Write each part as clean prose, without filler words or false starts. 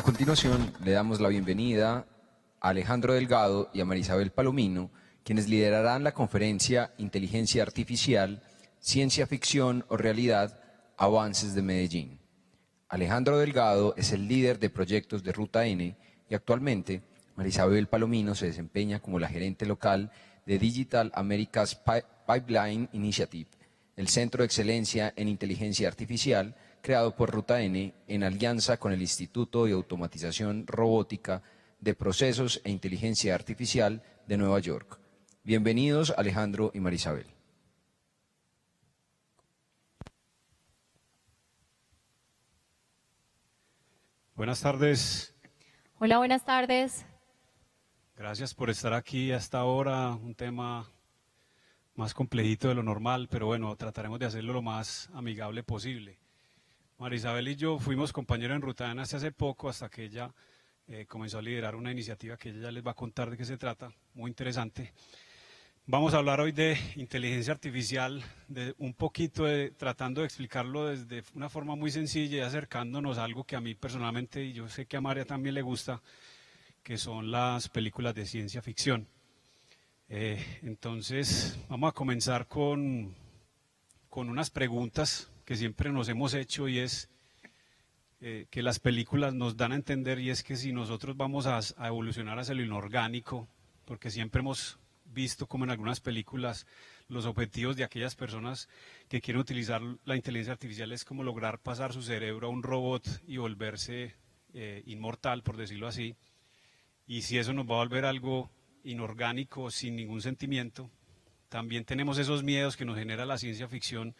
continuación, le damos la bienvenida a Alejandro Delgado y a Marisabel Palomino, quienes liderarán la conferencia Inteligencia Artificial, Ciencia Ficción o Realidad, Avances de Medellín. Alejandro Delgado es el líder de proyectos de Ruta N y actualmente Marisabel Palomino se desempeña como la gerente local de Digital Americas Pipeline Initiative, el centro de excelencia en inteligencia artificial creado por Ruta N en alianza con el Instituto de Automatización Robótica de Procesos e Inteligencia Artificial de Nueva York. Bienvenidos Alejandro y Marisabel. Buenas tardes. Hola, buenas tardes. Gracias por estar aquí hasta ahora, un tema más complejito de lo normal, pero bueno, trataremos de hacerlo lo más amigable posible. Marisabel y yo fuimos compañeros en Ruta N hace poco, hasta que ella comenzó a liderar una iniciativa que ella ya les va a contar de qué se trata, muy interesante. Vamos a hablar hoy de inteligencia artificial, de un poquito tratando de explicarlo desde una forma muy sencilla y acercándonos a algo que a mí personalmente, y yo sé que a María también le gusta, que son las películas de ciencia ficción. Entonces, vamos a comenzar con unas preguntas que siempre nos hemos hecho, y es que las películas nos dan a entender, y es que si nosotros vamos a evolucionar hacia lo inorgánico, porque siempre hemos visto como en algunas películas los objetivos de aquellas personas que quieren utilizar la inteligencia artificial es como lograr pasar su cerebro a un robot y volverse inmortal, por decirlo así, y si eso nos va a volver algo inorgánico, sin ningún sentimiento. También tenemos esos miedos que nos genera la ciencia ficción,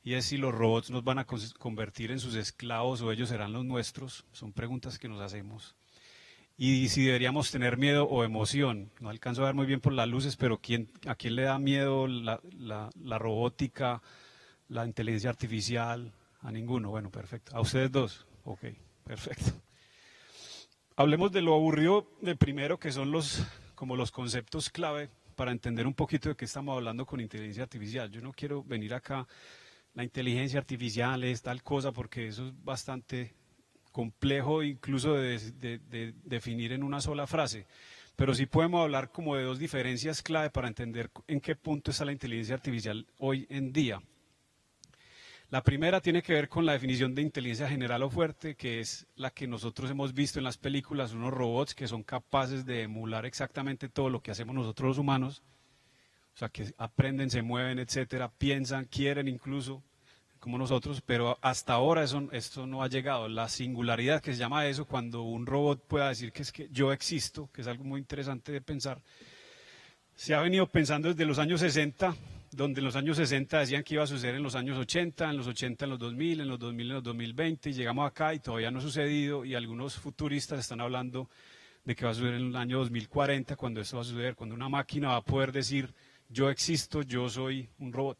y es si los robots nos van a convertir en sus esclavos o ellos serán los nuestros. Son preguntas que nos hacemos. Y si deberíamos tener miedo o emoción. No alcanzo a ver muy bien por las luces, pero ¿a quién le da miedo la robótica, la inteligencia artificial? A ninguno. Bueno, perfecto. ¿A ustedes dos? Ok, perfecto. Hablemos de lo aburrido de primero, que son como los conceptos clave para entender un poquito de qué estamos hablando con inteligencia artificial. Yo no quiero venir acá, la inteligencia artificial es tal cosa, porque eso es bastante complejo incluso de definir en una sola frase. Pero sí podemos hablar como de dos diferencias clave para entender en qué punto está la inteligencia artificial hoy en día. La primera tiene que ver con la definición de inteligencia general o fuerte, que es la que nosotros hemos visto en las películas, unos robots que son capaces de emular exactamente todo lo que hacemos nosotros los humanos, o sea, que aprenden, se mueven, etcétera, piensan, quieren incluso, como nosotros, pero hasta ahora esto no ha llegado. La singularidad que se llama eso, cuando un robot pueda decir que es que yo existo, que es algo muy interesante de pensar, se ha venido pensando desde los años 60, donde en los años 60 decían que iba a suceder en los años 80, en los 80 en los 2000, en los 2000 en los 2020, y llegamos acá y todavía no ha sucedido, y algunos futuristas están hablando de que va a suceder en el año 2040, cuando esto va a suceder, cuando una máquina va a poder decir yo existo, yo soy un robot.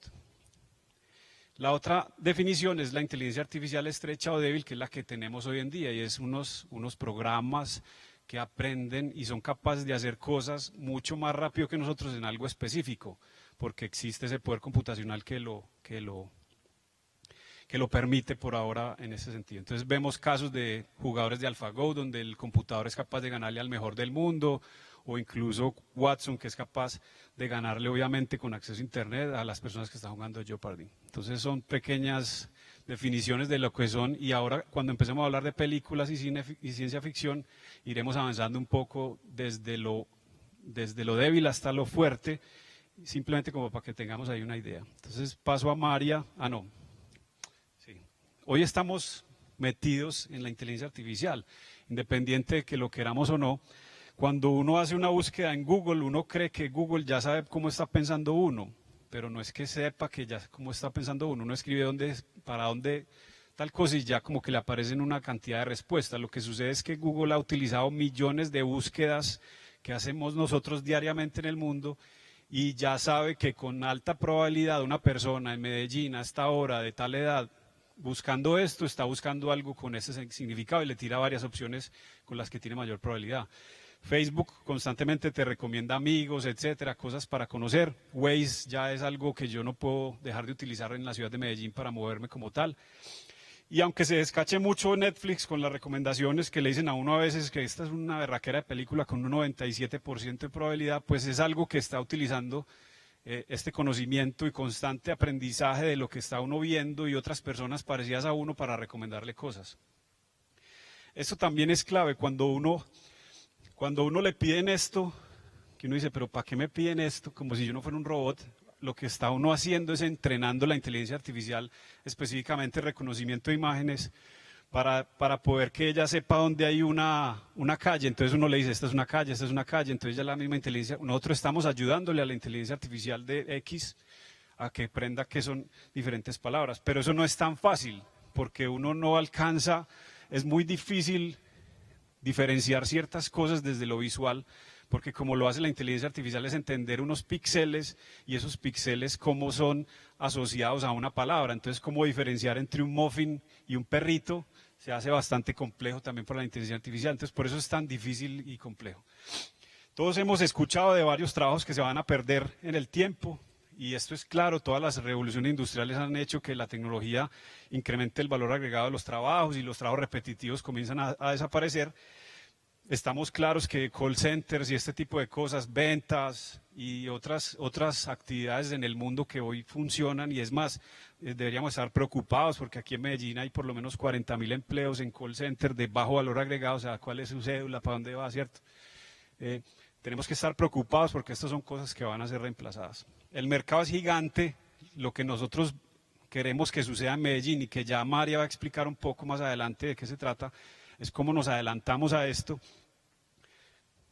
La otra definición es la inteligencia artificial estrecha o débil, que es la que tenemos hoy en día, y es unos programas que aprenden y son capaces de hacer cosas mucho más rápido que nosotros en algo específico, porque existe ese poder computacional que lo permite por ahora en ese sentido. Entonces vemos casos de jugadores de AlphaGo donde el computador es capaz de ganarle al mejor del mundo, o incluso Watson, que es capaz de ganarle obviamente con acceso a internet a las personas que están jugando Jeopardy. Entonces son pequeñas definiciones de lo que son, y ahora cuando empecemos a hablar de películas y ciencia ficción, iremos avanzando un poco desde lo débil hasta lo fuerte, simplemente como para que tengamos ahí una idea. Entonces paso a María. Sí. Hoy estamos metidos en la inteligencia artificial, independiente de que lo queramos o no. Cuando uno hace una búsqueda en Google, uno cree que Google ya sabe cómo está pensando uno, pero no es que sepa que ya cómo está pensando uno. Uno escribe para dónde tal cosa y ya como que le aparecen una cantidad de respuestas. Lo que sucede es que Google ha utilizado millones de búsquedas que hacemos nosotros diariamente en el mundo, y ya sabe que con alta probabilidad una persona en Medellín a esta hora de tal edad buscando esto está buscando algo con ese significado, y le tira varias opciones con las que tiene mayor probabilidad. Facebook constantemente te recomienda amigos, etcétera, cosas para conocer. Waze ya es algo que yo no puedo dejar de utilizar en la ciudad de Medellín para moverme como tal. Y aunque se descache mucho Netflix con las recomendaciones que le dicen a uno a veces que esta es una berraquera de película con un 97% de probabilidad, pues es algo que está utilizando este conocimiento y constante aprendizaje de lo que está uno viendo y otras personas parecidas a uno para recomendarle cosas. Esto también es clave cuando uno le piden esto, que uno dice, pero ¿para qué me piden esto? Como si yo no fuera un robot. Lo que está uno haciendo es entrenando la inteligencia artificial, específicamente reconocimiento de imágenes, para poder que ella sepa dónde hay una calle. Entonces uno le dice, esta es una calle, esta es una calle, entonces ya la misma inteligencia, nosotros estamos ayudándole a la inteligencia artificial de X a que aprenda qué son diferentes palabras, pero eso no es tan fácil, porque uno no alcanza, es muy difícil diferenciar ciertas cosas desde lo visual, porque como lo hace la inteligencia artificial es entender unos píxeles y esos píxeles cómo son asociados a una palabra. Entonces, cómo diferenciar entre un muffin y un perrito se hace bastante complejo también por la inteligencia artificial. Entonces, por eso es tan difícil y complejo. Todos hemos escuchado de varios trabajos que se van a perder en el tiempo. Y esto es claro, todas las revoluciones industriales han hecho que la tecnología incremente el valor agregado de los trabajos y los trabajos repetitivos comienzan a desaparecer. Estamos claros que call centers y este tipo de cosas, ventas y otras actividades en el mundo que hoy funcionan, y es más, deberíamos estar preocupados porque aquí en Medellín hay por lo menos 40.000 empleos en call center de bajo valor agregado, o sea, ¿cuál es su cédula? ¿Para dónde va? ¿Cierto? Tenemos que estar preocupados porque estas son cosas que van a ser reemplazadas. El mercado es gigante, lo que nosotros queremos que suceda en Medellín y que ya María va a explicar un poco más adelante de qué se trata, es cómo nos adelantamos a esto,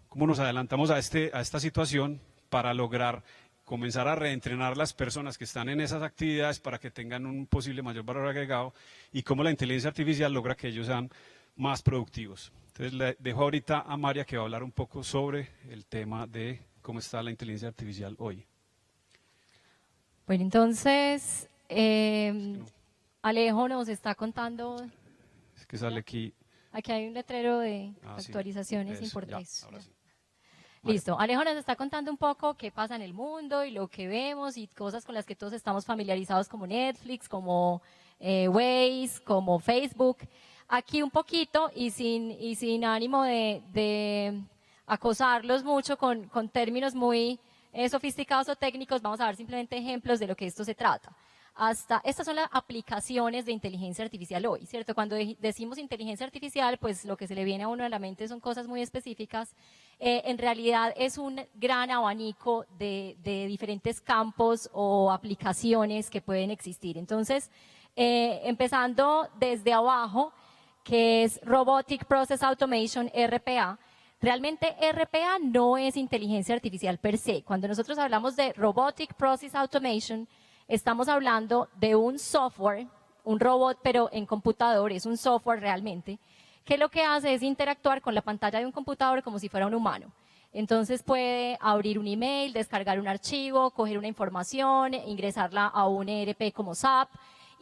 cómo nos adelantamos a esta situación para lograr comenzar a reentrenar las personas que están en esas actividades para que tengan un posible mayor valor agregado, y cómo la inteligencia artificial logra que ellos sean más productivos. Entonces le dejo ahorita a María que va a hablar un poco sobre el tema de cómo está la inteligencia artificial hoy. Bueno, entonces, Alejo nos está contando. Es que sale aquí. Aquí hay un letrero de actualizaciones importantes. Listo. Alejo nos está contando un poco qué pasa en el mundo y lo que vemos y cosas con las que todos estamos familiarizados, como Netflix, como Waze, como Facebook. Aquí un poquito y sin ánimo de acosarlos mucho con términos muy sofisticados o técnicos, vamos a dar simplemente ejemplos de lo que esto se trata. Estas son las aplicaciones de inteligencia artificial hoy, ¿cierto? Cuando decimos inteligencia artificial, pues lo que se le viene a uno a la mente son cosas muy específicas. En realidad es un gran abanico de diferentes campos o aplicaciones que pueden existir. Entonces, empezando desde abajo, que es Robotic Process Automation, RPA. Realmente RPA no es inteligencia artificial per se. Cuando nosotros hablamos de Robotic Process Automation, estamos hablando de un software, un robot pero en computador, es un software realmente, que lo que hace es interactuar con la pantalla de un computador como si fuera un humano. Entonces puede abrir un email, descargar un archivo, coger una información, ingresarla a un ERP como SAP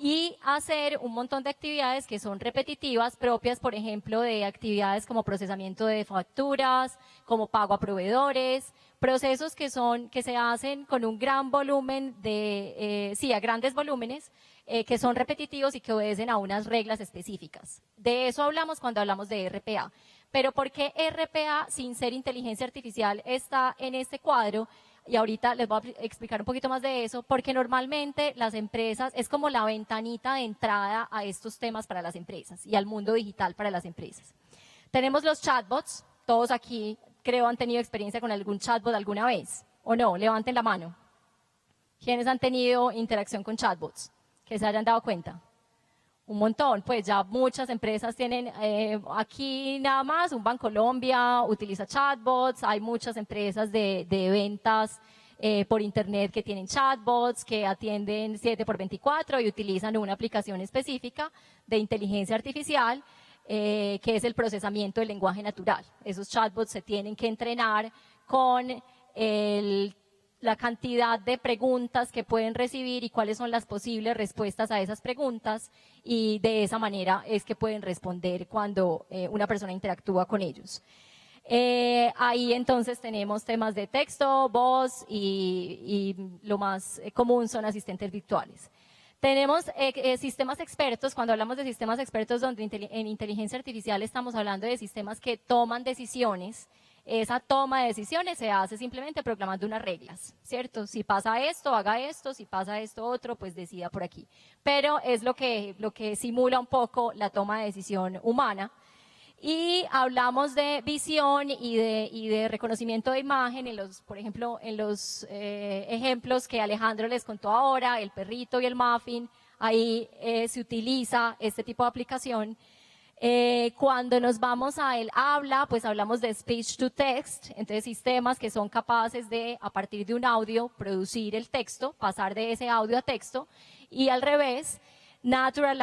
y hacer un montón de actividades que son repetitivas, propias, por ejemplo, de actividades como procesamiento de facturas, como pago a proveedores, procesos que se hacen con un gran volumen a grandes volúmenes, que son repetitivos y que obedecen a unas reglas específicas. De eso hablamos cuando hablamos de RPA. Pero ¿por qué RPA, sin ser inteligencia artificial, está en este cuadro? Y ahorita les voy a explicar un poquito más de eso, porque normalmente las empresas, es como la ventanita de entrada a estos temas para las empresas y al mundo digital para las empresas. Tenemos los chatbots, todos aquí creo han tenido experiencia con algún chatbot alguna vez, ¿o no? Levanten la mano. ¿Quiénes han tenido interacción con chatbots? Que se hayan dado cuenta. Un montón, pues ya muchas empresas tienen, aquí nada más, un Bancolombia utiliza chatbots, hay muchas empresas de ventas por internet que tienen chatbots, que atienden 7x24 y utilizan una aplicación específica de inteligencia artificial, que es el procesamiento del lenguaje natural. Esos chatbots se tienen que entrenar con la cantidad de preguntas que pueden recibir y cuáles son las posibles respuestas a esas preguntas, y de esa manera es que pueden responder cuando una persona interactúa con ellos. Ahí entonces tenemos temas de texto, voz y lo más común son asistentes virtuales. Tenemos sistemas expertos. Cuando hablamos de sistemas expertos, donde en inteligencia artificial estamos hablando de sistemas que toman decisiones. Esa toma de decisiones se hace simplemente proclamando unas reglas, ¿cierto? Si pasa esto, haga esto, si pasa esto otro, pues decida por aquí. Pero es lo que simula un poco la toma de decisión humana. Y hablamos de visión y de reconocimiento de imagen, por ejemplo, en los ejemplos que Alejandro les contó ahora, el perrito y el muffin, ahí se utiliza este tipo de aplicación. Cuando nos vamos a el habla, pues hablamos de speech to text, entonces sistemas que son capaces de, a partir de un audio, producir el texto, pasar de ese audio a texto, y al revés, Natural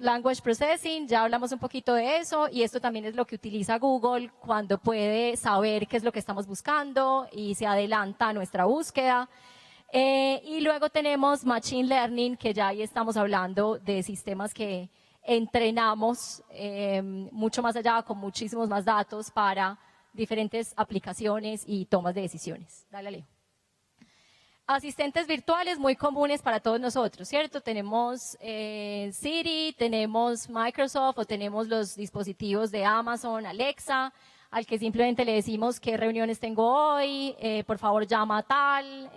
Language Processing, ya hablamos un poquito de eso, y esto también es lo que utiliza Google cuando puede saber qué es lo que estamos buscando y se adelanta a nuestra búsqueda. Y luego tenemos Machine Learning, que ya ahí estamos hablando de sistemas que entrenamos mucho más allá, con muchísimos más datos para diferentes aplicaciones y tomas de decisiones. Dale, Alejo. Asistentes virtuales muy comunes para todos nosotros, ¿cierto? Tenemos Siri, tenemos Microsoft o tenemos los dispositivos de Amazon, Alexa, al que simplemente le decimos qué reuniones tengo hoy, por favor llama a tal,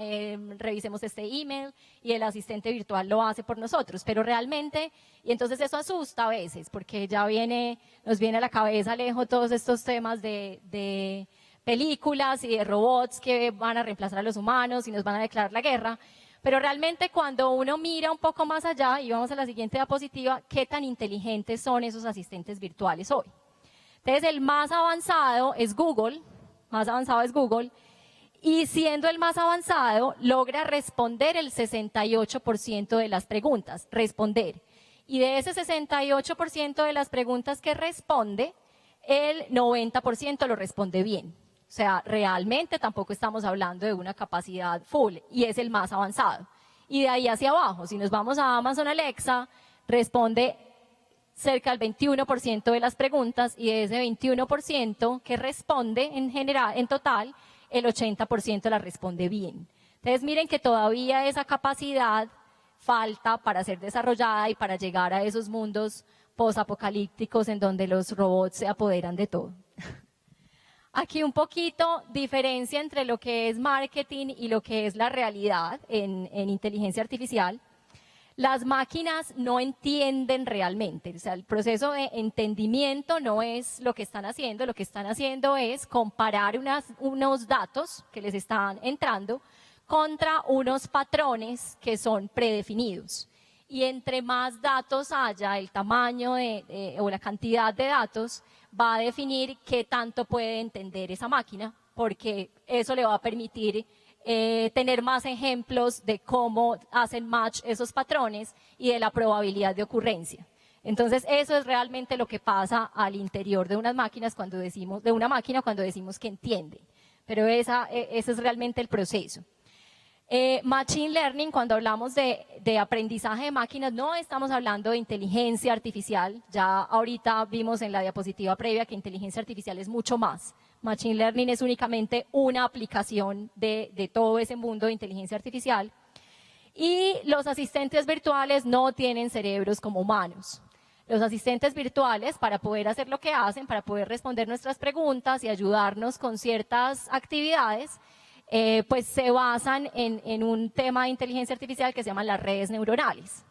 revisemos este email, y el asistente virtual lo hace por nosotros. Pero realmente, y entonces eso asusta a veces, porque ya nos viene a la cabeza, Alejo, todos estos temas de películas y de robots que van a reemplazar a los humanos y nos van a declarar la guerra. Pero realmente cuando uno mira un poco más allá, y vamos a la siguiente diapositiva, ¿qué tan inteligentes son esos asistentes virtuales hoy? Entonces, el más avanzado es Google, y siendo el más avanzado, logra responder el 68% de las preguntas, Y de ese 68% de las preguntas que responde, el 90% lo responde bien. O sea, realmente tampoco estamos hablando de una capacidad full, y es el más avanzado. Y de ahí hacia abajo, si nos vamos a Amazon Alexa, responde cerca del 21% de las preguntas, y de ese 21% que responde en general, en total, el 80% las responde bien. Entonces miren que todavía esa capacidad falta para ser desarrollada y para llegar a esos mundos posapocalípticos en donde los robots se apoderan de todo. Aquí un poquito diferencia entre lo que es marketing y lo que es la realidad en inteligencia artificial. Las máquinas no entienden realmente, o sea, el proceso de entendimiento no es lo que están haciendo es comparar unos datos que les están entrando contra unos patrones que son predefinidos. Y entre más datos haya, el tamaño o la cantidad de datos va a definir qué tanto puede entender esa máquina, porque eso le va a permitir tener más ejemplos de cómo hacen match esos patrones y de la probabilidad de ocurrencia. Entonces, eso es realmente lo que pasa al interior de unas máquinas cuando decimos que entiende. Pero ese es realmente el proceso. Machine Learning, cuando hablamos de aprendizaje de máquinas, no estamos hablando de inteligencia artificial. Ya ahorita vimos en la diapositiva previa que inteligencia artificial es mucho más. Machine Learning es únicamente una aplicación de todo ese mundo de inteligencia artificial. Y los asistentes virtuales no tienen cerebros como humanos. Los asistentes virtuales, para poder hacer lo que hacen, para poder responder nuestras preguntas y ayudarnos con ciertas actividades, pues se basan en un tema de inteligencia artificial que se llama las redes neuronales.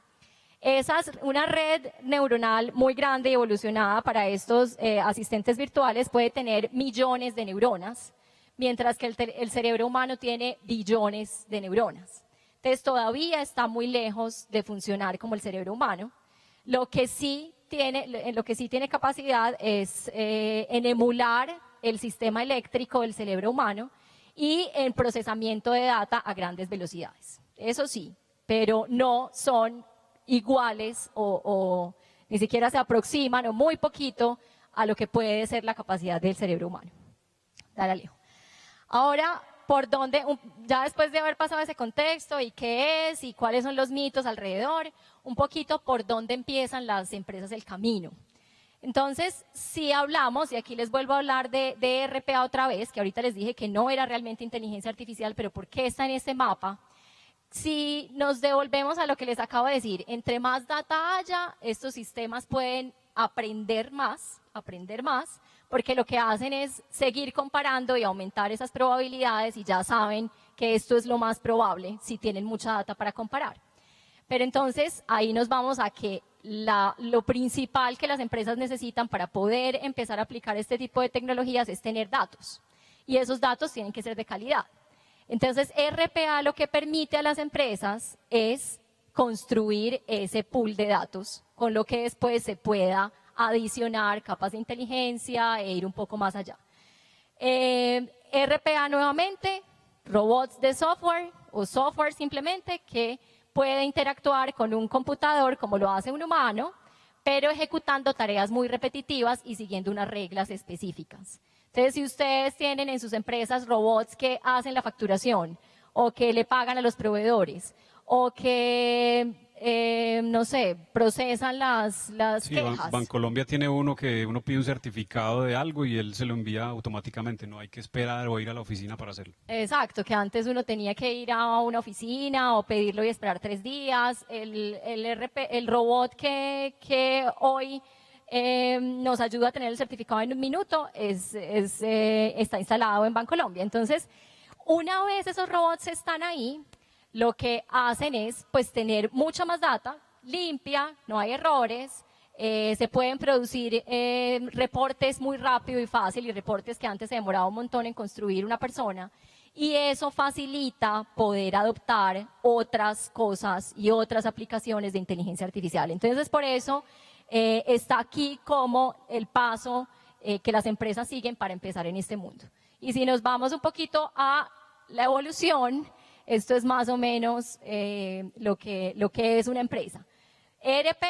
Una red neuronal muy grande y evolucionada para estos asistentes virtuales puede tener millones de neuronas, mientras que el cerebro humano tiene billones de neuronas. Entonces todavía está muy lejos de funcionar como el cerebro humano. Lo que sí tiene capacidad es en emular el sistema eléctrico del cerebro humano y en procesamiento de data a grandes velocidades. Eso sí, pero no son iguales o ni siquiera se aproximan o muy poquito a lo que puede ser la capacidad del cerebro humano. Dale, Alejo. Ahora, ya después de haber pasado ese contexto y qué es y cuáles son los mitos alrededor, un poquito por dónde empiezan las empresas el camino. Entonces, si hablamos, y aquí les vuelvo a hablar de RPA otra vez, que ahorita les dije que no era realmente inteligencia artificial, pero ¿por qué está en este mapa? Si nos devolvemos a lo que les acabo de decir, entre más data haya, estos sistemas pueden aprender más, porque lo que hacen es seguir comparando y aumentar esas probabilidades y ya saben que esto es lo más probable si tienen mucha data para comparar. Pero entonces ahí nos vamos a que lo principal que las empresas necesitan para poder empezar a aplicar este tipo de tecnologías es tener datos. Y esos datos tienen que ser de calidad. Entonces, RPA lo que permite a las empresas es construir ese pool de datos, con lo que después se pueda adicionar capas de inteligencia e ir un poco más allá. RPA nuevamente, robots de software o software simplemente que puede interactuar con un computador como lo hace un humano, pero ejecutando tareas muy repetitivas y siguiendo unas reglas específicas. Entonces, si ustedes tienen en sus empresas robots que hacen la facturación o que le pagan a los proveedores o que, no sé, procesan las quejas. Bancolombia tiene uno que uno pide un certificado de algo y él se lo envía automáticamente, no hay que esperar o ir a la oficina para hacerlo. Exacto, que antes uno tenía que ir a una oficina o pedirlo y esperar 3 días. El robot que hoy nos ayuda a tener el certificado en un minuto, está instalado en Bancolombia. Entonces, una vez esos robots están ahí, lo que hacen es pues tener mucha más data, limpia, no hay errores, se pueden producir reportes muy rápido y fácil, y reportes que antes se demoraba un montón en construir una persona, y eso facilita poder adoptar otras cosas y otras aplicaciones de inteligencia artificial. Entonces, por eso está aquí como el paso que las empresas siguen para empezar en este mundo. Y si nos vamos un poquito a la evolución, esto es más o menos lo que es una empresa. ERP,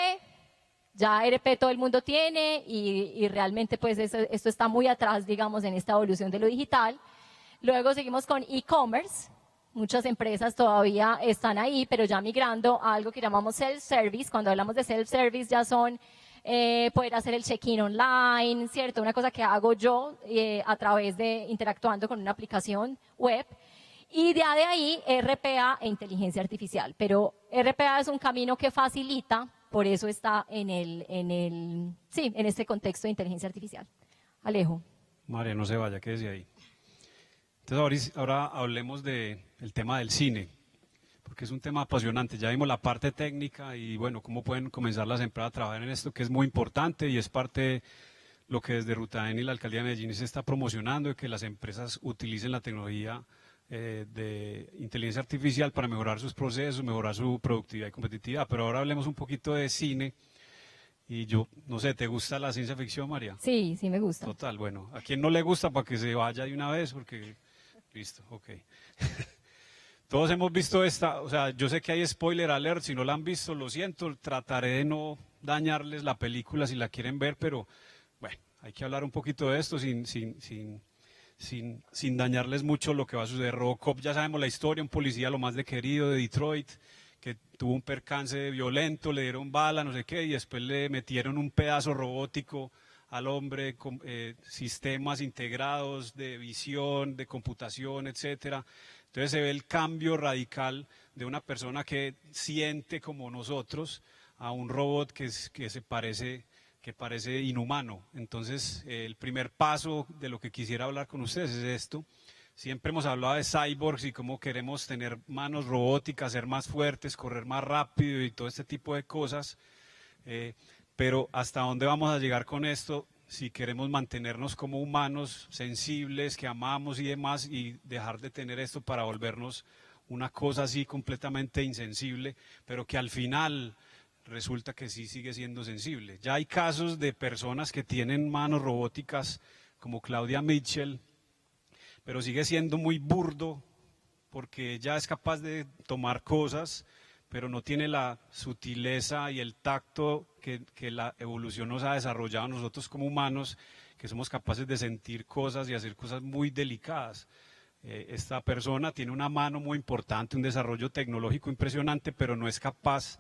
ya ERP todo el mundo tiene y realmente pues esto está muy atrás, digamos, en esta evolución de lo digital. Luego seguimos con e-commerce. Muchas empresas todavía están ahí, pero ya migrando a algo que llamamos self-service. Cuando hablamos de self-service ya son poder hacer el check-in online, ¿cierto? Una cosa que hago yo a través de interactuando con una aplicación web. Y de ahí RPA e inteligencia artificial. Pero RPA es un camino que facilita, por eso está en este contexto de inteligencia artificial. Alejo. María, no se vaya, quédese ahí. Entonces ahora hablemos del tema del cine, porque es un tema apasionante. Ya vimos la parte técnica y bueno, cómo pueden comenzar las empresas a trabajar en esto, que es muy importante y es parte de lo que desde Rutaen y la Alcaldía de Medellín se está promocionando, de que las empresas utilicen la tecnología de inteligencia artificial para mejorar sus procesos, mejorar su productividad y competitividad. Pero ahora hablemos un poquito de cine. Y yo, no sé, ¿te gusta la ciencia ficción, María? Sí, sí me gusta. Total, bueno, ¿a quién no le gusta para que se vaya de una vez? Porque, listo, ok. Todos hemos visto esta, o sea, yo sé que hay spoiler alert, si no la han visto, lo siento, trataré de no dañarles la película si la quieren ver, pero bueno, hay que hablar un poquito de esto sin dañarles mucho lo que va a suceder. Robocop, ya sabemos la historia, un policía lo más de querido de Detroit, que tuvo un percance violento, le dieron bala, no sé qué, y después le metieron un pedazo robótico al hombre con sistemas integrados de visión, de computación, etcétera. Entonces se ve el cambio radical de una persona que siente como nosotros a un robot que parece inhumano. Entonces el primer paso de lo que quisiera hablar con ustedes es esto. Siempre hemos hablado de cyborgs y cómo queremos tener manos robóticas, ser más fuertes, correr más rápido y todo este tipo de cosas. Pero ¿hasta dónde vamos a llegar con esto si queremos mantenernos como humanos, sensibles, que amamos y demás, y dejar de tener esto para volvernos una cosa así completamente insensible, pero que al final resulta que sí sigue siendo sensible? Ya hay casos de personas que tienen manos robóticas como Claudia Mitchell, pero sigue siendo muy burdo porque ella es capaz de tomar cosas, pero no tiene la sutileza y el tacto que la evolución nos ha desarrollado a nosotros como humanos, que somos capaces de sentir cosas y hacer cosas muy delicadas. Esta persona tiene una mano muy importante, un desarrollo tecnológico impresionante, pero no es capaz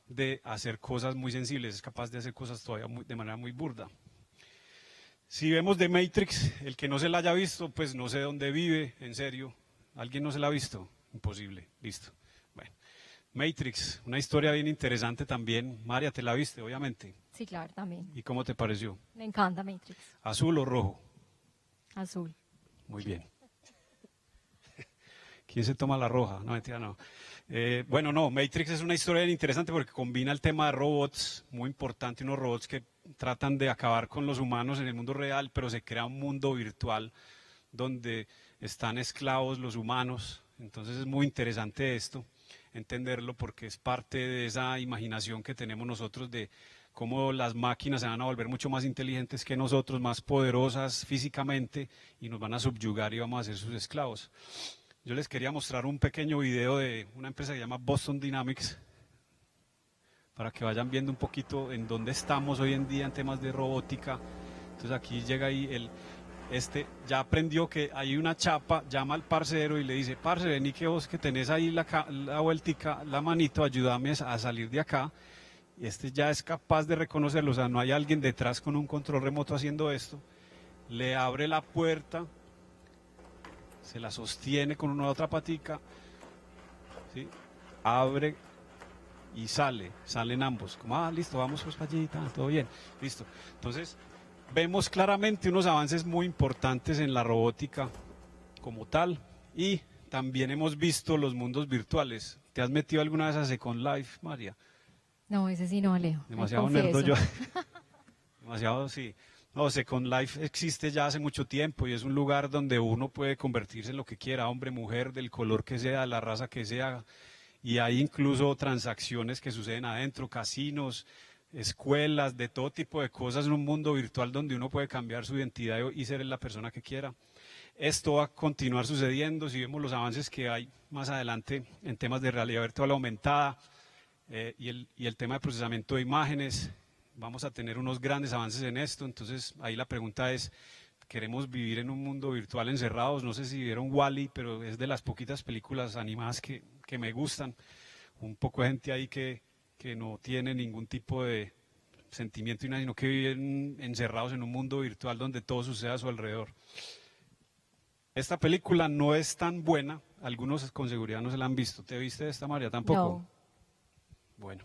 de hacer cosas muy sensibles, es capaz de hacer cosas todavía de manera muy burda. Si vemos The Matrix, el que no se la haya visto, pues no sé dónde vive, en serio. ¿Alguien no se la ha visto? Imposible, listo. Bueno, Matrix, una historia bien interesante también. María, ¿te la viste, obviamente? Sí, claro, también. ¿Y cómo te pareció? Me encanta Matrix. ¿Azul o rojo? Azul. Muy bien. ¿Quién se toma la roja? No, mentira, no. Bueno, no, Matrix es una historia bien interesante porque combina el tema de robots, muy importante, unos robots que tratan de acabar con los humanos en el mundo real, pero se crea un mundo virtual donde están esclavos los humanos. Entonces es muy interesante esto, entenderlo, porque es parte de esa imaginación que tenemos nosotros de cómo las máquinas se van a volver mucho más inteligentes que nosotros, más poderosas físicamente, y nos van a subyugar y vamos a ser sus esclavos. Yo les quería mostrar un pequeño video de una empresa que se llama Boston Dynamics, para que vayan viendo un poquito en dónde estamos hoy en día en temas de robótica. Entonces aquí llega ahí ya aprendió que hay una chapa, llama al parcero y le dice: parce, vení que vos que tenés ahí la vueltica, la manito, ayúdame a salir de acá. Y ya es capaz de reconocerlo, o sea, no hay alguien detrás con un control remoto haciendo esto. Le abre la puerta, se la sostiene con una otra patica, ¿sí? Abre y salen ambos, como listo, vamos pues para allí, todo bien, listo. Entonces vemos claramente unos avances muy importantes en la robótica como tal, y también hemos visto los mundos virtuales. ¿Te has metido alguna vez a Second Life, María? No, ese sí no, Alejo. Demasiado nerdo yo. Demasiado, sí. No, Second Life existe ya hace mucho tiempo y es un lugar donde uno puede convertirse en lo que quiera, hombre, mujer, del color que sea, la raza que sea. Y hay incluso transacciones que suceden adentro, casinos, escuelas, de todo tipo de cosas, en un mundo virtual donde uno puede cambiar su identidad y ser la persona que quiera. Esto va a continuar sucediendo si vemos los avances que hay más adelante en temas de realidad virtual aumentada y el tema de procesamiento de imágenes. Vamos a tener unos grandes avances en esto. Entonces ahí la pregunta es: ¿queremos vivir en un mundo virtual encerrados? No sé si vieron Wall-E, pero es de las poquitas películas animadas que me gustan. Un poco de gente ahí que no tiene ningún tipo de sentimiento y nada, sino que viven encerrados en un mundo virtual donde todo sucede a su alrededor. Esta película no es tan buena, algunos con seguridad no se la han visto. ¿Te viste esta, María? ¿Tampoco? No. Bueno.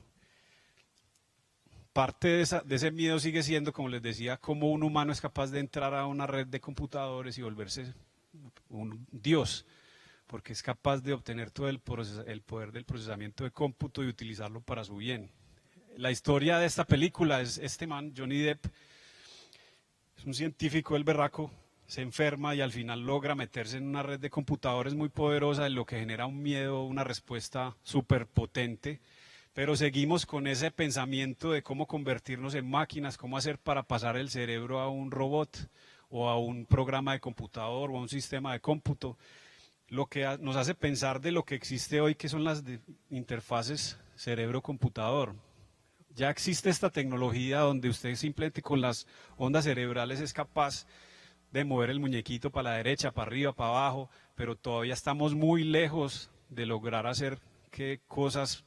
Parte de ese miedo sigue siendo, como les decía, cómo un humano es capaz de entrar a una red de computadores y volverse un dios, porque es capaz de obtener todo el poder del procesamiento de cómputo y utilizarlo para su bien. La historia de esta película es este man, Johnny Depp, es un científico del berraco, se enferma y al final logra meterse en una red de computadores muy poderosa, en lo que genera un miedo, una respuesta súper potente. Pero seguimos con ese pensamiento de cómo convertirnos en máquinas, cómo hacer para pasar el cerebro a un robot o a un programa de computador o a un sistema de cómputo. Lo que nos hace pensar de lo que existe hoy, que son las interfaces cerebro-computador. Ya existe esta tecnología donde usted simplemente con las ondas cerebrales es capaz de mover el muñequito para la derecha, para arriba, para abajo, pero todavía estamos muy lejos de lograr hacer que cosas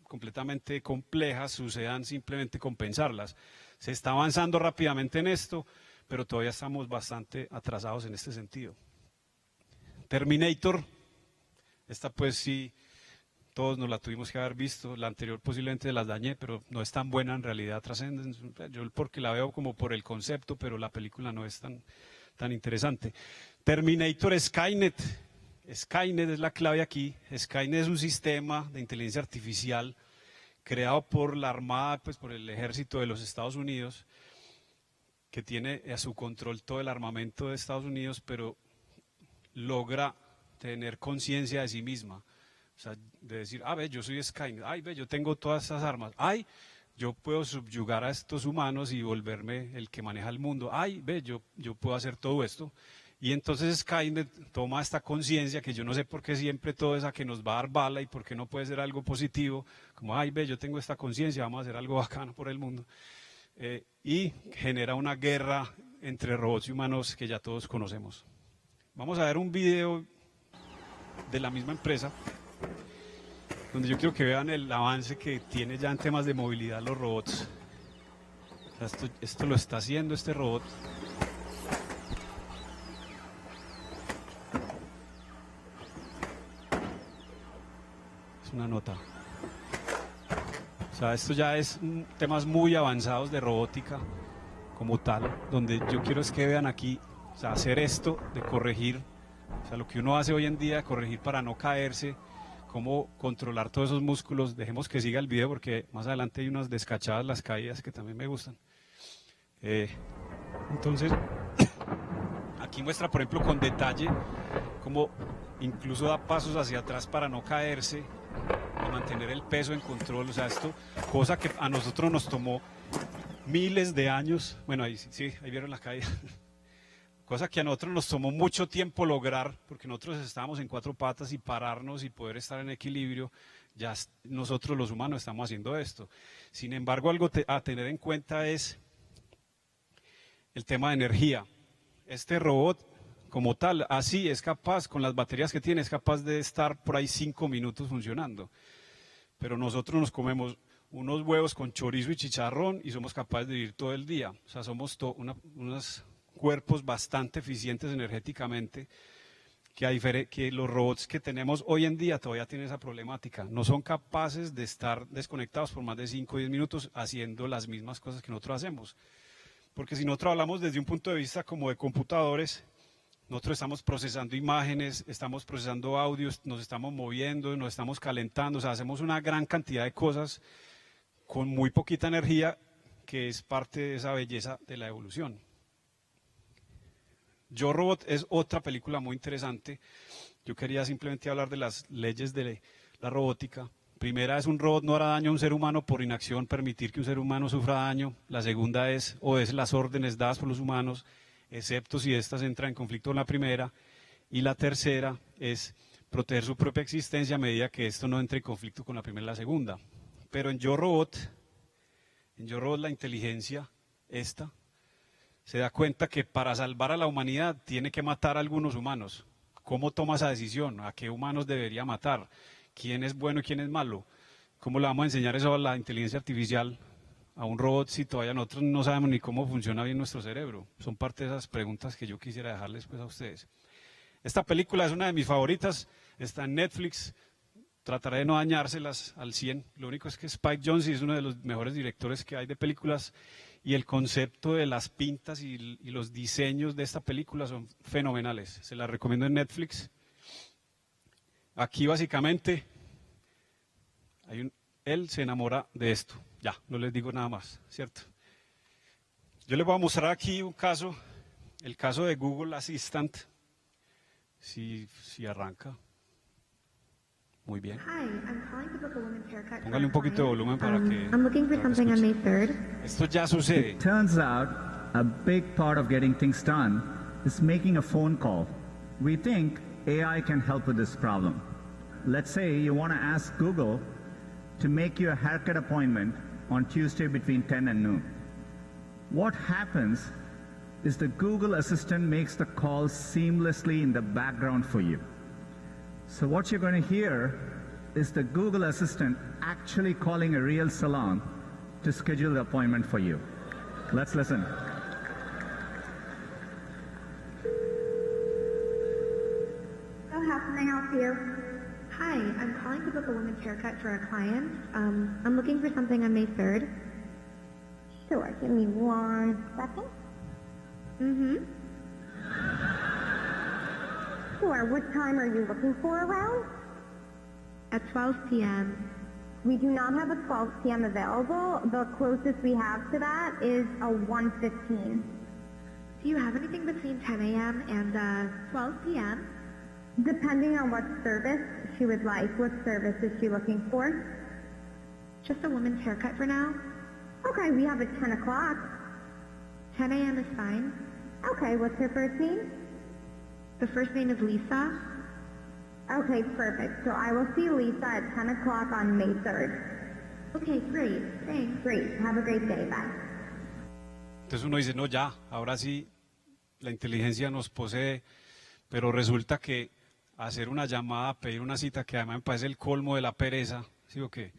completamente complejas sucedan simplemente con pensarlas. Se está avanzando rápidamente en esto, pero todavía estamos bastante atrasados en este sentido. Terminator, esta pues sí, todos nos la tuvimos que haber visto, la anterior posiblemente las dañé, pero no es tan buena en realidad, trascende, yo porque la veo como por el concepto, pero la película no es tan interesante. Terminator Skynet. Skynet es la clave aquí. Skynet es un sistema de inteligencia artificial creado por la Armada, pues por el Ejército de los Estados Unidos, que tiene a su control todo el armamento de Estados Unidos, pero logra tener conciencia de sí misma. O sea, de decir, ve, yo soy Skynet, ve, yo tengo todas estas armas, yo puedo subyugar a estos humanos y volverme el que maneja el mundo, ve, yo puedo hacer todo esto. Y entonces Skynet toma esta conciencia, que yo no sé por qué siempre todo es a que nos va a dar bala y por qué no puede ser algo positivo, como, ve, yo tengo esta conciencia, vamos a hacer algo bacano por el mundo. Y genera una guerra entre robots y humanos que ya todos conocemos. Vamos a ver un video de la misma empresa, donde yo quiero que vean el avance que tiene ya en temas de movilidad los robots. Esto lo está haciendo este robot. Es una nota. O sea, esto ya es temas muy avanzados de robótica como tal, donde yo quiero es que vean aquí, o sea, hacer esto de corregir, o sea, lo que uno hace hoy en día, corregir para no caerse, cómo controlar todos esos músculos. Dejemos que siga el video porque más adelante hay unas descachadas, las caídas, que también me gustan. Entonces, aquí muestra, por ejemplo, con detalle cómo incluso da pasos hacia atrás para no caerse, para mantener el peso en control. O sea, esto, cosa que a nosotros nos tomó miles de años. Bueno, ahí sí, ahí vieron la caída. Cosa que a nosotros nos tomó mucho tiempo lograr, porque nosotros estábamos en 4 patas y pararnos y poder estar en equilibrio. Ya nosotros los humanos estamos haciendo esto. Sin embargo, algo a tener en cuenta es el tema de energía. Este robot, como tal, así es capaz, con las baterías que tiene, es capaz de estar por ahí 5 minutos funcionando. Pero nosotros nos comemos unos huevos con chorizo y chicharrón y somos capaces de vivir todo el día. O sea, somos unos cuerpos bastante eficientes energéticamente, que los robots que tenemos hoy en día todavía tienen esa problemática. No son capaces de estar desconectados por más de 5 o 10 minutos haciendo las mismas cosas que nosotros hacemos. Porque si nosotros hablamos desde un punto de vista como de computadores, nosotros estamos procesando imágenes, estamos procesando audios, nos estamos moviendo, nos estamos calentando, o sea, hacemos una gran cantidad de cosas con muy poquita energía, que es parte de esa belleza de la evolución. Yo Robot es otra película muy interesante. Yo quería simplemente hablar de las leyes de la robótica. Primera es: un robot no hará daño a un ser humano por inacción, permitir que un ser humano sufra daño. La segunda es: obedece las órdenes dadas por los humanos, excepto si éstas entran en conflicto con la primera. Y la tercera es proteger su propia existencia a medida que esto no entre en conflicto con la primera y la segunda. Pero en Yo Robot la inteligencia se da cuenta que para salvar a la humanidad tiene que matar a algunos humanos. ¿Cómo toma esa decisión? ¿A qué humanos debería matar? ¿Quién es bueno y quién es malo? ¿Cómo le vamos a enseñar eso a la inteligencia artificial, a un robot, si todavía nosotros no sabemos ni cómo funciona bien nuestro cerebro? Son parte de esas preguntas que yo quisiera dejarles pues a ustedes. Esta película es una de mis favoritas, está en Netflix. Trataré de no dañárselas al 100. Lo único es que Spike Jonze es uno de los mejores directores que hay de películas, y el concepto de las pintas y los diseños de esta película son fenomenales. Se la recomiendo en Netflix. Aquí básicamente él se enamora de esto. Ya, no les digo nada más, ¿cierto? Yo les voy a mostrar aquí un caso, el caso de Google Assistant. Si arranca. Muy bien. Póngale un poquito de volumen para que esto ya sucede. It turns out a big part of getting things done is making a phone call. We think AI can help with this problem. Let's say you want to ask Google to make you a haircut appointment on Tuesday between 10 and noon. What happens is the Google Assistant makes the call seamlessly in the background for you. So what you're going to hear is the Google Assistant actually calling a real salon to schedule the appointment for you. Let's listen. So how can I help you? Hi, I'm calling to book a women's haircut for a client. I'm looking for something on May 3rd. Sure, give me 1 second. Sure, what time are you looking for around? At 12 p.m. We do not have a 12 p.m. available. The closest we have to that is a 1:15. Do you have anything between 10 a.m. and 12 p.m.? Depending on what service she would like. What service is she looking for? Just a woman's haircut for now. Okay, we have at 10 o'clock. 10 a.m. is fine. Okay, what's her first name? The first name is Lisa. Okay, perfect. So I will see Lisa at 10 o'clock on May 3rd. Okay, great. Thanks. Great. Have a great day. Bye. Entonces uno dice, no, ya, ahora sí, la inteligencia nos posee, pero resulta que hacer una llamada, pedir una cita, que además me parece el colmo de la pereza, ¿sí o qué?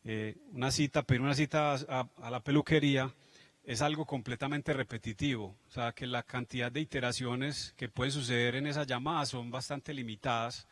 Pedir una cita a la peluquería, es algo completamente repetitivo. O sea, que la cantidad de iteraciones que pueden suceder en esa llamada son bastante limitadas,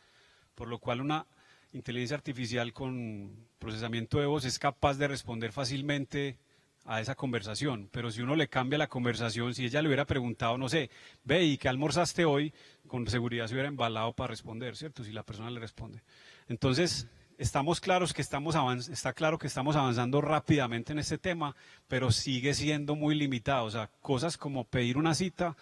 por lo cual una inteligencia artificial con procesamiento de voz es capaz de responder fácilmente a esa conversación, pero si uno le cambia la conversación, si ella le hubiera preguntado, no sé, ve, ¿y qué almorzaste hoy? Con seguridad se hubiera embalado para responder, ¿cierto? Si la persona le responde. Entonces, estamos claros que está claro que estamos avanzando rápidamente en este tema, pero sigue siendo muy limitado. O sea, cosas como pedir una cita,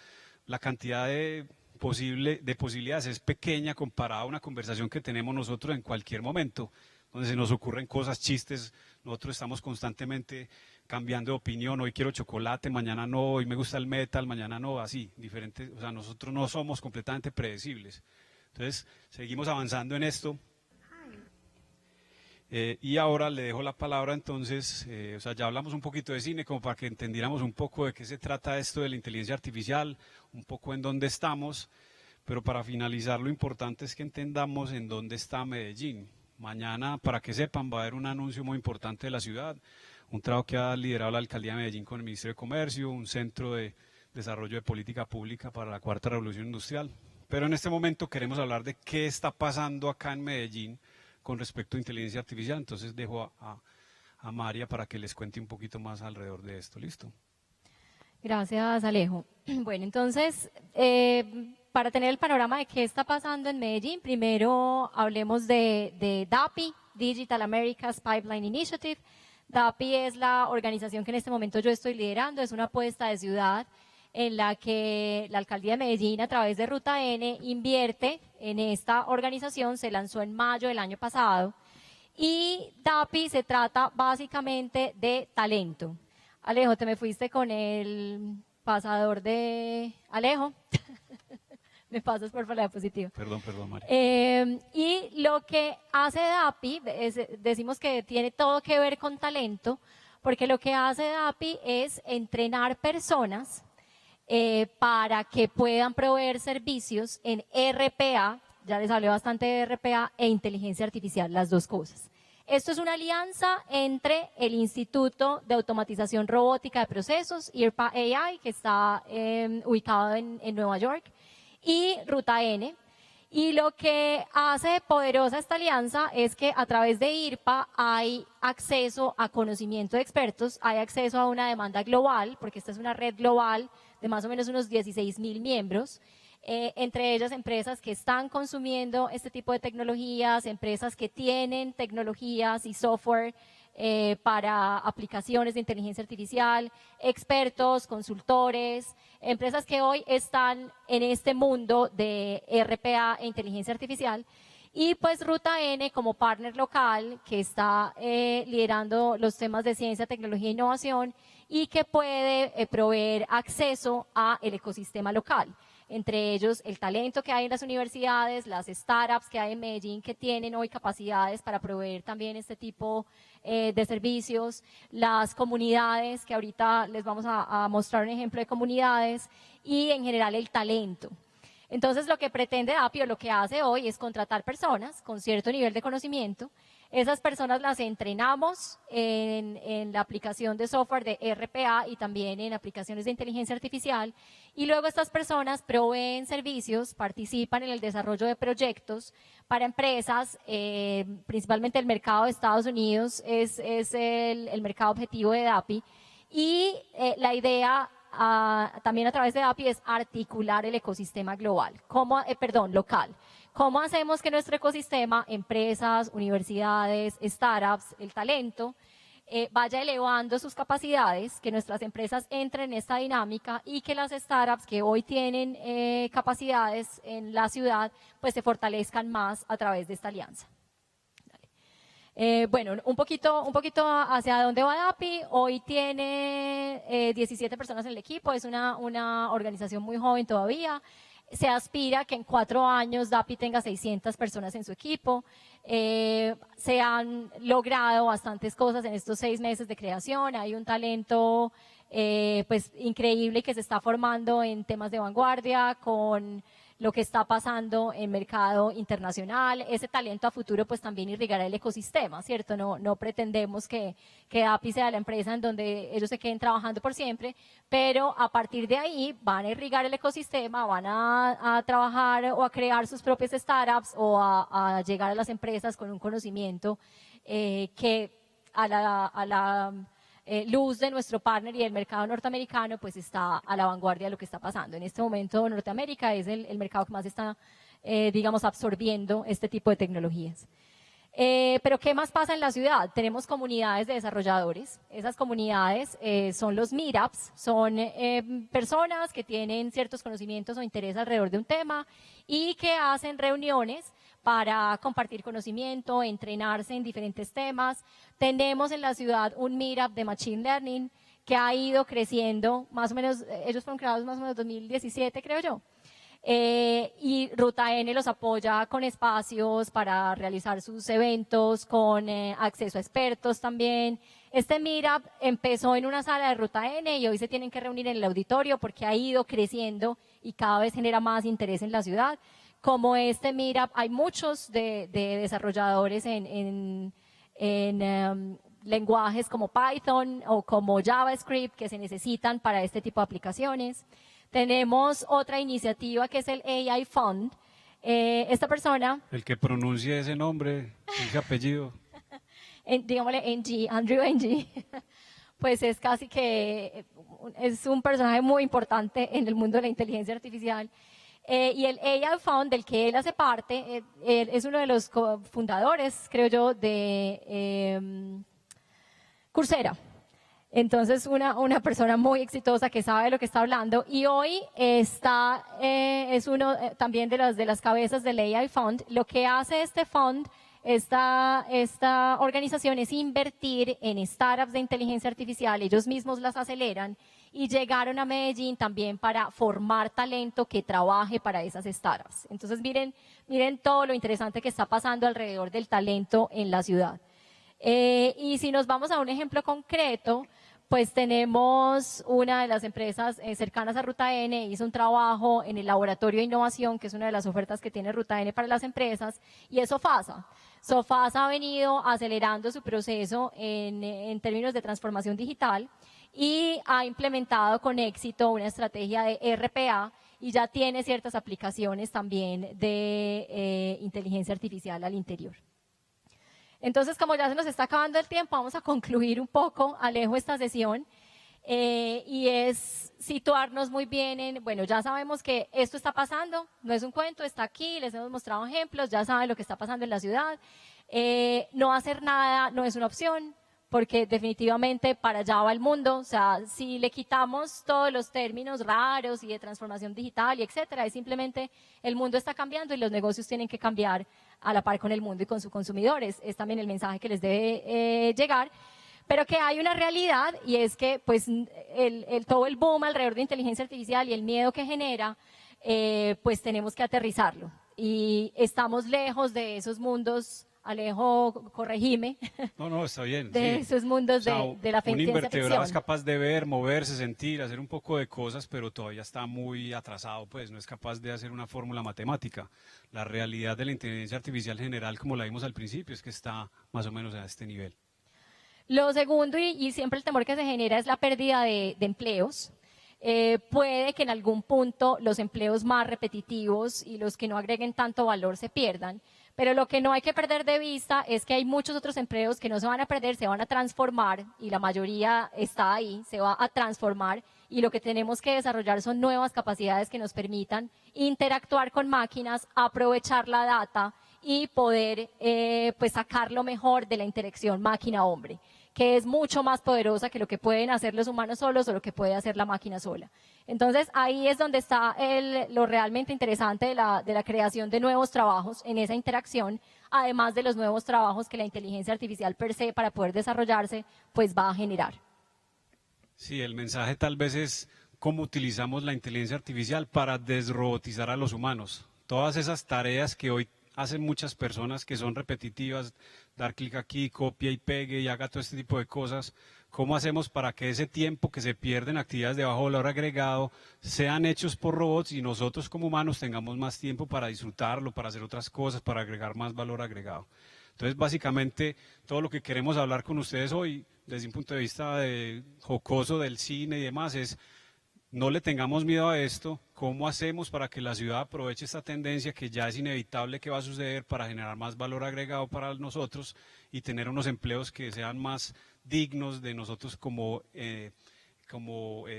la cantidad de posibilidades es pequeña comparada a una conversación que tenemos nosotros en cualquier momento, donde se nos ocurren cosas, chistes. Nosotros estamos constantemente cambiando de opinión, hoy quiero chocolate, mañana no, hoy me gusta el metal, mañana no, así, diferente. O sea, nosotros no somos completamente predecibles. Entonces, seguimos avanzando en esto. Y ahora le dejo la palabra entonces, o sea, ya hablamos un poquito de cine, como para que entendiéramos un poco de qué se trata esto de la inteligencia artificial, un poco en dónde estamos, pero para finalizar lo importante es que entendamos en dónde está Medellín. Mañana, para que sepan, va a haber un anuncio muy importante de la ciudad, un trabajo que ha liderado la Alcaldía de Medellín con el Ministerio de Comercio, un centro de desarrollo de política pública para la cuarta revolución industrial. Pero en este momento queremos hablar de qué está pasando acá en Medellín con respecto a inteligencia artificial. Entonces dejo a María para que les cuente un poquito más alrededor de esto. ¿Listo? Gracias, Alejo. Bueno, entonces, para tener el panorama de qué está pasando en Medellín, primero hablemos de DAPI, Digital Americas Pipeline Initiative. DAPI es la organización que en este momento yo estoy liderando, es una apuesta de ciudad en la que la Alcaldía de Medellín, a través de Ruta N, invierte en esta organización. Se lanzó en mayo del año pasado, y DAPI se trata básicamente de talento. Alejo, te me fuiste con el pasador de Alejo. Me pasas por favor la diapositiva. Perdón, María. Y lo que hace DAPI, decimos que tiene todo que ver con talento, porque lo que hace DAPI es entrenar personas para que puedan proveer servicios en RPA, ya les hablé bastante de RPA, e inteligencia artificial, las dos cosas. Esto es una alianza entre el Instituto de Automatización Robótica de Procesos, IRPA AI, que está ubicado en Nueva York, y Ruta N. Y lo que hace poderosa esta alianza es que a través de IRPA hay acceso a conocimiento de expertos, hay acceso a una demanda global, porque esta es una red global de más o menos unos 16.000 miembros, entre ellas empresas que están consumiendo este tipo de tecnologías, empresas que tienen tecnologías y software para aplicaciones de inteligencia artificial, expertos, consultores, empresas que hoy están en este mundo de RPA e inteligencia artificial. Y pues Ruta N como partner local que está liderando los temas de ciencia, tecnología e innovación, y que puede proveer acceso al ecosistema local. Entre ellos el talento que hay en las universidades, las startups que hay en Medellín que tienen hoy capacidades para proveer también este tipo de servicios, las comunidades, que ahorita les vamos a mostrar un ejemplo de comunidades, y en general el talento. Entonces lo que pretende DAPI, o lo que hace hoy, es contratar personas con cierto nivel de conocimiento. Esas personas las entrenamos en la aplicación de software de RPA y también en aplicaciones de inteligencia artificial, y luego estas personas proveen servicios, participan en el desarrollo de proyectos para empresas, principalmente el mercado de Estados Unidos es el mercado objetivo de DAPI, y la idea también a través de DAPI es articular el ecosistema local. ¿Cómo hacemos que nuestro ecosistema, empresas, universidades, startups, el talento, vaya elevando sus capacidades, que nuestras empresas entren en esta dinámica y que las startups que hoy tienen capacidades en la ciudad, pues se fortalezcan más a través de esta alianza? Bueno, un poquito hacia dónde va DAPI. Hoy tiene 17 personas en el equipo, es una organización muy joven todavía. Se aspira que en 4 años DAPI tenga 600 personas en su equipo. Se han logrado bastantes cosas en estos 6 meses de creación. Hay un talento pues increíble que se está formando en temas de vanguardia, con lo que está pasando en mercado internacional. Ese talento a futuro pues también irrigará el ecosistema, ¿cierto? No pretendemos que API sea la empresa en donde ellos se queden trabajando por siempre, pero a partir de ahí van a irrigar el ecosistema, van a trabajar o a crear sus propias startups o a llegar a las empresas con un conocimiento que a la luz de nuestro partner y el mercado norteamericano, pues está a la vanguardia de lo que está pasando. En este momento Norteamérica es el mercado que más está, digamos, absorbiendo este tipo de tecnologías. Pero ¿qué más pasa en la ciudad? Tenemos comunidades de desarrolladores. Esas comunidades son los meetups, son personas que tienen ciertos conocimientos o intereses alrededor de un tema y que hacen reuniones para compartir conocimiento, entrenarse en diferentes temas. Tenemos en la ciudad un meetup de Machine Learning que ha ido creciendo, más o menos, ellos fueron creados más o menos en 2017, creo yo. Y Ruta N los apoya con espacios para realizar sus eventos, con acceso a expertos también. Este meetup empezó en una sala de Ruta N y hoy se tienen que reunir en el auditorio porque ha ido creciendo y cada vez genera más interés en la ciudad. Como este meetup, hay muchos de desarrolladores en lenguajes como Python o como JavaScript que se necesitan para este tipo de aplicaciones. Tenemos otra iniciativa que es el AI Fund. Esta persona... El que pronuncie ese nombre, ese apellido. Digámosle NG, Andrew NG. Pues es casi que es un personaje muy importante en el mundo de la inteligencia artificial. Y el AI Fund, del que él hace parte, él es uno de los fundadores, creo yo, de Coursera. Entonces, una persona muy exitosa que sabe de lo que está hablando y hoy es uno también de las cabezas del AI Fund. Lo que hace este fund, esta organización, es invertir en startups de inteligencia artificial. Ellos mismos las aceleran y llegaron a Medellín también para formar talento que trabaje para esas startups. Entonces, miren todo lo interesante que está pasando alrededor del talento en la ciudad. Y si nos vamos a un ejemplo concreto, pues tenemos una de las empresas cercanas a Ruta N, hizo un trabajo en el laboratorio de innovación, que es una de las ofertas que tiene Ruta N para las empresas, y es Sofasa. Sofasa ha venido acelerando su proceso en términos de transformación digital y ha implementado con éxito una estrategia de RPA y ya tiene ciertas aplicaciones también de inteligencia artificial al interior. Entonces, como ya se nos está acabando el tiempo, vamos a concluir un poco, Alejo, esta sesión, y es situarnos muy bien en, bueno, ya sabemos que esto está pasando, no es un cuento, está aquí, les hemos mostrado ejemplos, ya saben lo que está pasando en la ciudad. No hacer nada no es una opción, porque definitivamente para allá va el mundo. O sea, si le quitamos todos los términos raros y de transformación digital y etcétera, es simplemente el mundo está cambiando y los negocios tienen que cambiar a la par con el mundo y con sus consumidores. Es también el mensaje que les debe llegar. Pero que hay una realidad y es que pues todo el boom alrededor de inteligencia artificial y el miedo que genera, pues tenemos que aterrizarlo. Y estamos lejos de esos mundos, Alejo, corregime. No, está bien. De sí. Esos mundos de la ciencia ficción. Un invertebrado es capaz de ver, moverse, sentir, hacer un poco de cosas, pero todavía está muy atrasado, pues no es capaz de hacer una fórmula matemática. La realidad de la inteligencia artificial general, como la vimos al principio, es que está más o menos a este nivel. Lo segundo, y siempre el temor que se genera, es la pérdida de empleos. Puede que en algún punto los empleos más repetitivos y los que no agreguen tanto valor se pierdan, pero lo que no hay que perder de vista es que hay muchos otros empleos que no se van a perder, se van a transformar, y la mayoría está ahí, se va a transformar, y lo que tenemos que desarrollar son nuevas capacidades que nos permitan interactuar con máquinas, aprovechar la data y poder pues sacar lo mejor de la interacción máquina-hombre, que es mucho más poderosa que lo que pueden hacer los humanos solos o lo que puede hacer la máquina sola. Entonces, ahí es donde está lo realmente interesante de la creación de nuevos trabajos en esa interacción, además de los nuevos trabajos que la inteligencia artificial per se, para poder desarrollarse, pues va a generar. Sí, el mensaje tal vez es cómo utilizamos la inteligencia artificial para desrobotizar a los humanos. Todas esas tareas que hoy hacen muchas personas que son repetitivas, dar clic aquí, copia y pegue y haga todo este tipo de cosas, ¿cómo hacemos para que ese tiempo que se pierde en actividades de bajo valor agregado sean hechos por robots y nosotros como humanos tengamos más tiempo para disfrutarlo, para hacer otras cosas, para agregar más valor agregado? Entonces, básicamente, todo lo que queremos hablar con ustedes hoy, desde un punto de vista jocoso del cine y demás, es no le tengamos miedo a esto. ¿Cómo hacemos para que la ciudad aproveche esta tendencia que ya es inevitable que va a suceder para generar más valor agregado para nosotros y tener unos empleos que sean más dignos de nosotros como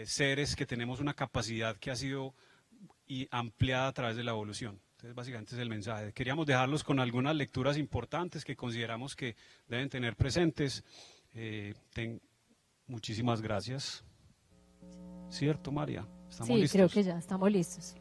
seres que tenemos una capacidad que ha sido ampliada a través de la evolución? Entonces, básicamente es el mensaje. Queríamos dejarlos con algunas lecturas importantes que consideramos que deben tener presentes. Muchísimas gracias. ¿Cierto, María? ¿Estamos listos? Sí, creo que ya estamos listos.